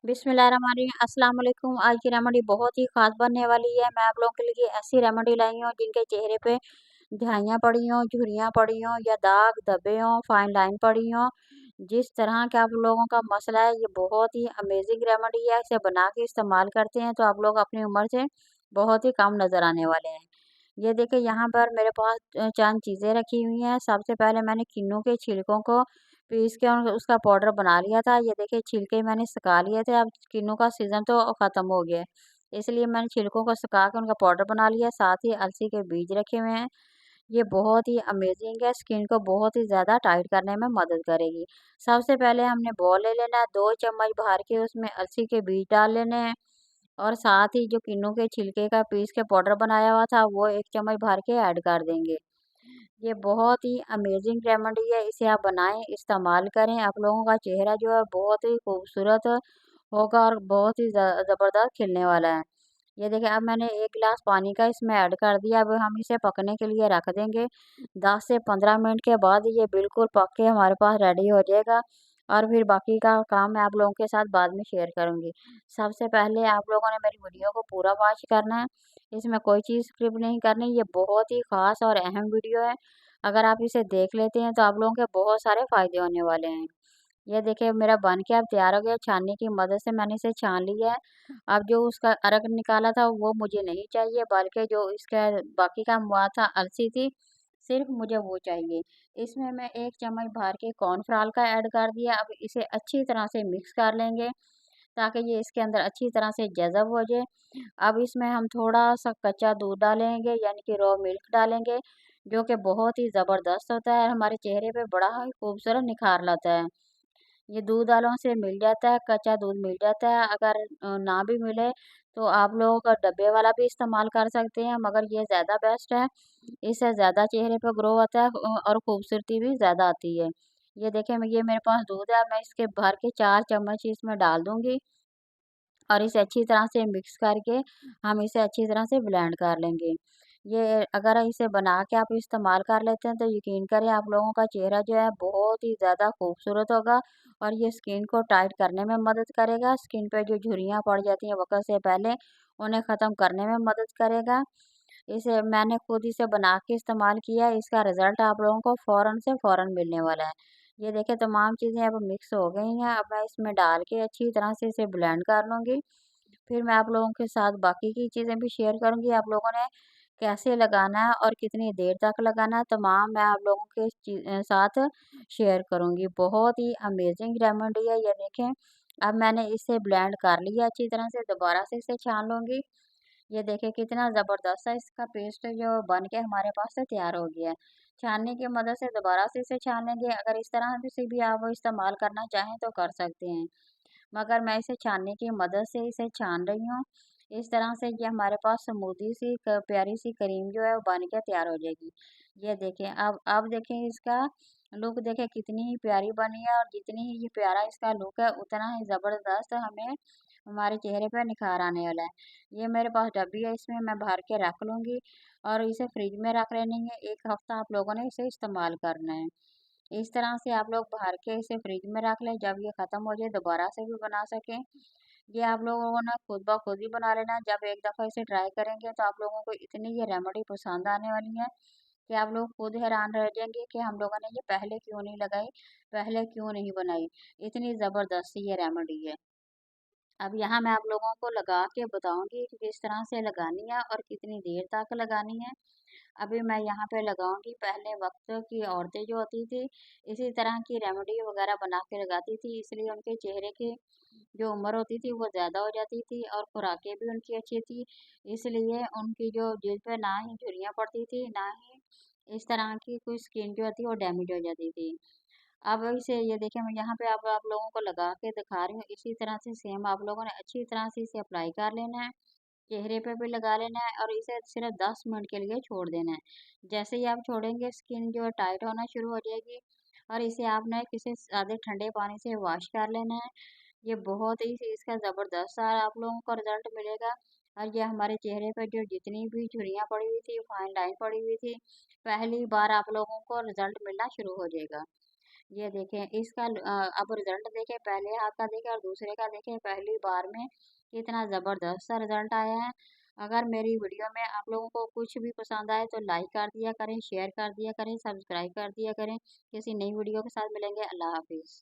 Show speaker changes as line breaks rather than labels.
बिस्मिल्लाहिर्रहमानिर्रहीम। अस्सलाम वालेकुम। आज की रेमेडी बहुत ही ख़ास बनने वाली है। मैं आप लोगों के लिए ऐसी रेमेडी लाई हूँ जिनके चेहरे पे झाइयाँ पड़ी हों, झुर्रियाँ पड़ी हों या दाग धब्बे हों, फाइन लाइन पड़ी हों। जिस तरह का आप लोगों का मसला है, ये बहुत ही अमेज़िंग रेमेडी है। इसे बना के इस्तेमाल करते हैं तो आप लोग अपनी उम्र से बहुत ही कम नज़र आने वाले हैं। ये देखिए यहाँ पर मेरे पास चंद चीज़ें रखी हुई हैं। सबसे पहले मैंने किन्नू के छिलकों को पीस के और उसका पाउडर बना लिया था। ये देखिए छिलके मैंने सुखा लिए थे। अब किन्नू का सीज़न तो ख़त्म हो गया है, इसलिए मैंने छिलकों को सुखा के उनका पाउडर बना लिया। साथ ही अलसी के बीज रखे हुए हैं। ये बहुत ही अमेज़िंग है, स्किन को बहुत ही ज़्यादा टाइट करने में मदद करेगी। सबसे पहले हमने बाउल ले लेना है, 2 चम्मच भर के उसमें अलसी के बीज डाल लेने हैं और साथ ही जो किन्नू के छिलके का पीस के पाउडर बनाया हुआ था, वो 1 चम्मच भर के ऐड कर देंगे। ये बहुत ही अमेज़िंग रेमेडी है, इसे आप बनाएँ, इस्तेमाल करें। आप लोगों का चेहरा जो है बहुत ही खूबसूरत होगा और बहुत ही ज़बरदस्त खिलने वाला है। ये देखिए अब मैंने 1 गिलास पानी का इसमें ऐड कर दिया। अब हम इसे पकने के लिए रख देंगे। 10 से 15 मिनट के बाद ये बिल्कुल पक के हमारे पास रेडी हो जाएगा और फिर बाकी का काम मैं आप लोगों के साथ बाद में शेयर करूँगी। सबसे पहले आप लोगों ने मेरी वीडियो को पूरा वॉच करना है। इसमें कोई चीज़ स्किप नहीं करनी। ये बहुत ही ख़ास और अहम वीडियो है। अगर आप इसे देख लेते हैं तो आप लोगों के बहुत सारे फ़ायदे होने वाले हैं। ये देखिए मेरा बन के अब तैयार हो गया। छाननी की मदद से मैंने इसे छान लिया है। अब जो उसका अरक निकाला था वो मुझे नहीं चाहिए, बल्कि जो इसका बाकी का हुआ था अलसी थी, सिर्फ़ मुझे वो चाहिए। इसमें मैं 1 चम्मच भर के कॉर्नफ्लोर का ऐड कर दिया। अब इसे अच्छी तरह से मिक्स कर लेंगे ताकि ये इसके अंदर अच्छी तरह से जज़ब हो जाए। अब इसमें हम थोड़ा-सा कच्चा दूध डालेंगे यानी कि रॉ मिल्क डालेंगे, जो कि बहुत ही ज़बरदस्त होता है, हमारे चेहरे पे बड़ा ही खूबसूरत निखार लाता है। ये दूध वालों से मिल जाता है, कच्चा दूध मिल जाता है। अगर ना भी मिले तो आप लोग डब्बे वाला भी इस्तेमाल कर सकते हैं, मगर ये ज़्यादा बेस्ट है। इससे ज़्यादा चेहरे पे ग्लो आता है और खूबसूरती भी ज़्यादा आती है। ये देखिए मैं ये मेरे पास दूध है, मैं इसके भर के 4 चम्मच इसमें डाल दूँगी और इसे अच्छी तरह से मिक्स करके हम इसे अच्छी तरह से ब्लेंड कर लेंगे। ये अगर इसे बना के आप इस्तेमाल कर लेते हैं तो यकीन करें आप लोगों का चेहरा जो है बहुत ही ज़्यादा खूबसूरत होगा और ये स्किन को टाइट करने में मदद करेगा। स्किन पे जो झुर्रियाँ पड़ जाती हैं वक़्त से पहले, उन्हें ख़त्म करने में मदद करेगा। इसे मैंने खुद इसे बना के इस्तेमाल किया है, इसका रिज़ल्ट आप लोगों को फ़ौरन से फ़ौरन मिलने वाला है। ये देखिए तमाम चीज़ें अब मिक्स हो गई हैं, अब मैं इसमें डाल के अच्छी तरह से इसे ब्लेंड कर लूँगी। फिर मैं आप लोगों के साथ बाकी की चीज़ें भी शेयर करूँगी, आप लोगों ने कैसे लगाना है और कितनी देर तक लगाना है, तमाम मैं आप लोगों के साथ शेयर करूँगी। बहुत ही अमेज़िंग रेमेडी है ये देखें। अब मैंने इसे ब्लेंड कर लिया अच्छी तरह से, दोबारा से इसे छान लूँगी। ये देखिए कितना ज़बरदस्त है इसका पेस्ट जो बन के हमारे पास से तैयार हो गया है। छानने की मदद से दोबारा से इसे छान लेंगे। अगर इस तरह से भी आप इस्तेमाल करना चाहें तो कर सकते हैं। मगर मैं इसे छानने की मदद से इसे छान रही हूँ। इस तरह से ये हमारे पास स्मूदी सी प्यारी सी क्रीम जो है वो बन के तैयार हो जाएगी। ये देखें अब देखें इसका लुक देखें कितनी ही प्यारी बनी है और जितनी ही ये प्यारा इसका लुक है उतना ही ज़बरदस्त हमें हमारे चेहरे पे निखार आने वाला है। ये मेरे पास डब्बी है, इसमें मैं भर के रख लूँगी और इसे फ्रिज में रख लेनी है। 1 हफ्ता आप लोगों ने इसे इस्तेमाल करना है। इस तरह से आप लोग भर के इसे फ्रिज में रख लें, जब ये ख़त्म हो जाए दोबारा से भी बना सकें। ये आप लोगों को ना खुद ब खुद ही बना लेना है। जब एक दफ़ा इसे ट्राई करेंगे तो आप लोगों को इतनी ये रेमेडी पसंद आने वाली है कि आप लोग खुद हैरान रह जाएंगे कि हम लोगों ने ये पहले क्यों नहीं लगाई, पहले क्यों नहीं बनाई। इतनी ज़बरदस्त ये रेमेडी है। अब यहाँ मैं आप लोगों को लगा के बताऊंगी कि किस तरह से लगानी है और कितनी देर तक लगानी है। अभी मैं यहाँ पे लगाऊंगी। पहले वक्त की औरतें जो होती थी इसी तरह की रेमेडी वगैरह बना के लगाती थी, इसलिए उनके चेहरे की जो उम्र होती थी वो ज़्यादा हो जाती थी और खुराकें भी उनकी अच्छी थी, इसलिए उनकी जो जिल्द पे ना ही झुर्रियाँ पड़ती थी ना ही इस तरह की कोई स्किन जो होती है वो डैमेज हो जाती थी। अब इसे ये देखिए मैं यहाँ पे आप लोगों को लगा के दिखा रही हूँ। इसी तरह से सेम आप लोगों ने अच्छी तरह से इसे अप्लाई कर लेना है, चेहरे पे भी लगा लेना है और इसे सिर्फ 10 मिनट के लिए छोड़ देना है। जैसे ही आप छोड़ेंगे स्किन जो है टाइट होना शुरू हो जाएगी और इसे आपने किसी ज़्यादा ठंडे पानी से वॉश कर लेना है। ये बहुत ही इसका ज़बरदस्त सा आप लोगों को रिजल्ट मिलेगा और ये हमारे चेहरे पे जो जितनी भी झुर्रियाँ पड़ी हुई थी, फाइन लाइन पड़ी हुई थी, पहली बार आप लोगों को रिजल्ट मिलना शुरू हो जाएगा। ये देखें इसका अब रिजल्ट देखें, पहले हाथ का देखें और दूसरे का देखें, पहली बार में कितना ज़बरदस्त सा रिजल्ट आया है। अगर मेरी वीडियो में आप लोगों को कुछ भी पसंद आए तो लाइक कर दिया करें, शेयर कर दिया करें, सब्सक्राइब कर दिया करें। किसी नई वीडियो के साथ मिलेंगे। अल्लाह हाफिज़।